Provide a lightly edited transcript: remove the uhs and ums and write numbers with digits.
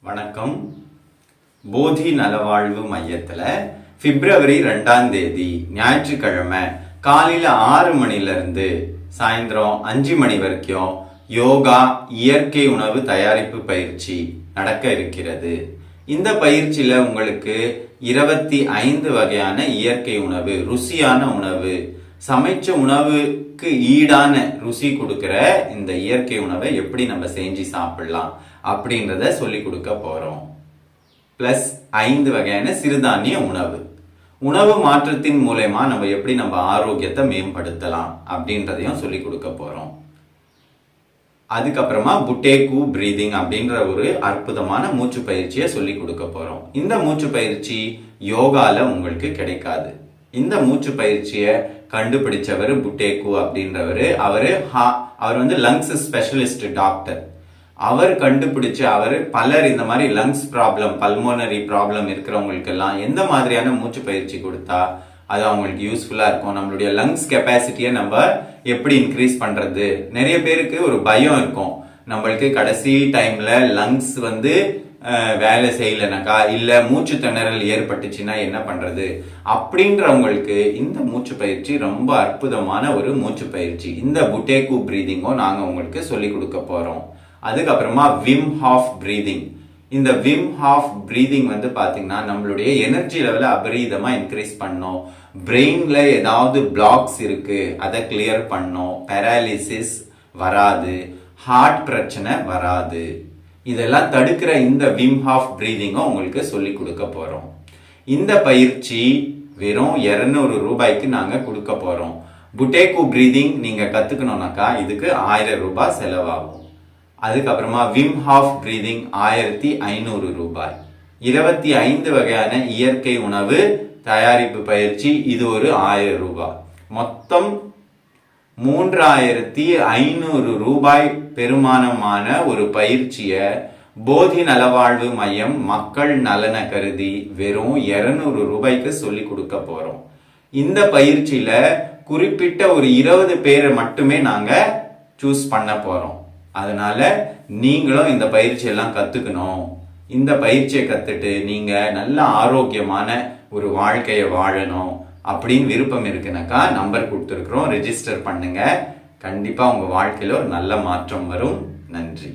வணக்கம். போதி நலவாழ்வு மையத்துல பிப்ரவரி 2ஆம் தேதி ஞாயிற்றுக்கிழமை காலையில 6 மணில இருந்து சாயந்தரம் 5 மணி வரைக்கும் யோகா இயற்கை உணவு தயாரிப்பு பயிற்சி நடக்க இருக்கிறது. இந்த பயிற்சியில உங்களுக்கு 25 வகையான இயற்கை உணவு, ருசியான உணவு, சமைச்ச உணவுக்கு ஈடான ருசி கொடுக்கிற இந்த இயற்கை உணவை எப்படி நம்ம செஞ்சு சாப்பிடலாம் அப்படின்றத சொல்லி கொடுக்க போறோம். பிளஸ் 5 வகையான சிறுதானிய உணவு. உணவு மாற்றத்தின் மூலமா நம்ம எப்படி நம்ம ஆரோக்கியத்தை மேம்படுத்தலாம் அப்படின்றதையும் சொல்லி கொடுக்க போறோம். அதுக்கப்புறமா புட்டேகு பிரீதிங் அப்படின்ற ஒரு அற்புதமான மூச்சு பயிற்சியை சொல்லி கொடுக்க போறோம். இந்த மூச்சு பயிற்சி யோகால உங்களுக்கு கிடைக்காது. இந்த மூச்சு பயிற்சியை கண்டுபிடிச்சவர் புட்டேகு அப்படின்றவர். அவர் வந்து லங்ஸ் ஸ்பெஷலிஸ்ட் டாக்டர். அவர் கண்டுபிடிச்சு பலர் இந்த மாதிரி லங்ஸ் ப்ராப்ளம், பல்மோனரி ப்ராப்ளம் இருக்கிறவங்களுக்கு எல்லாம் எந்த மாதிரியான மூச்சு பயிற்சி கொடுத்தா அது அவங்களுக்கு யூஸ்ஃபுல்லா இருக்கும், நம்மளுடைய லங்ஸ் கெப்பாசிட்டியை நம்ம எப்படி இன்க்ரீஸ் பண்றது. நிறைய பேருக்கு ஒரு பயம் இருக்கும், நம்மளுக்கு கடைசி டைம்ல லங்ஸ் வந்து வேலை செய்யலனாக்கா இல்ல மூச்சு திணறல் ஏற்பட்டுச்சுன்னா என்ன பண்றது அப்படின்றவங்களுக்கு இந்த மூச்சு பயிற்சி ரொம்ப அற்புதமான ஒரு மூச்சு பயிற்சி. இந்த புட்டேகு பிரீதிங்கும் நாங்க உங்களுக்கு சொல்லி கொடுக்க போறோம். அதுக்கப்புறமா விம் ஹாஃப் பிரீதிங். இந்த விம் ஹாஃப் பிரீதிங் வந்து பாத்தீங்கன்னா நம்மளுடைய எனர்ஜி லெவலை அபரீதமா இன்க்ரீஸ் பண்ணும். பிரெயின்ல ஏதாவது பிளாக்ஸ் இருக்கு அதை கிளியர் பண்ணும். பேராலிசிஸ் வராது, ஹார்ட் பிரச்சனை வராது. இதெல்லாம் தடுக்கிற இந்த விம் ஹாஃப் பிரீதிங்கும் உங்களுக்கு சொல்லி கொடுக்க போறோம். இந்த பயிற்சி வெறும் 200 ரூபாய்க்கு நாங்க கொடுக்க போறோம். புட்டேகு பிரீதிங் நீங்க கத்துக்கணும்னாக்கா இதுக்கு 1000 ரூபாய் செலவாகும். அதுக்கப்புறமா விம் ஹாஃப் பிரீதிங் 1500 ரூபாய். 25 வகையான இயற்கை உணவு தயாரிப்பு பயிற்சி இது ஒரு 1000 ரூபாய். மொத்தம் 3500 ரூபாய் பெருமானமான ஒரு பயிற்சியை போதி நலவாழ்வு மையம் மக்கள் நலனை கருதி வெறும் 200 ரூபாய்க்கு சொல்லி கொடுக்க போறோம். இந்த பயிற்சியில குறிப்பிட்ட ஒரு 20 பேரை மட்டுமே நாங்க சூஸ் பண்ண போறோம். அதனால நீங்களும் இந்த பயிற்சியெல்லாம் கத்துக்கணும். இந்த பயிற்சியை கத்துட்டு நீங்க நல்ல ஆரோக்கியமான ஒரு வாழ்க்கையை வாழணும் அப்படின்னு விருப்பம் இருக்குனாக்கா நம்பர் கொடுத்துருக்குறோம், ரெஜிஸ்டர் பண்ணுங்க. கண்டிப்பா உங்க வாழ்க்கையில ஒரு நல்ல மாற்றம் வரும். நன்றி.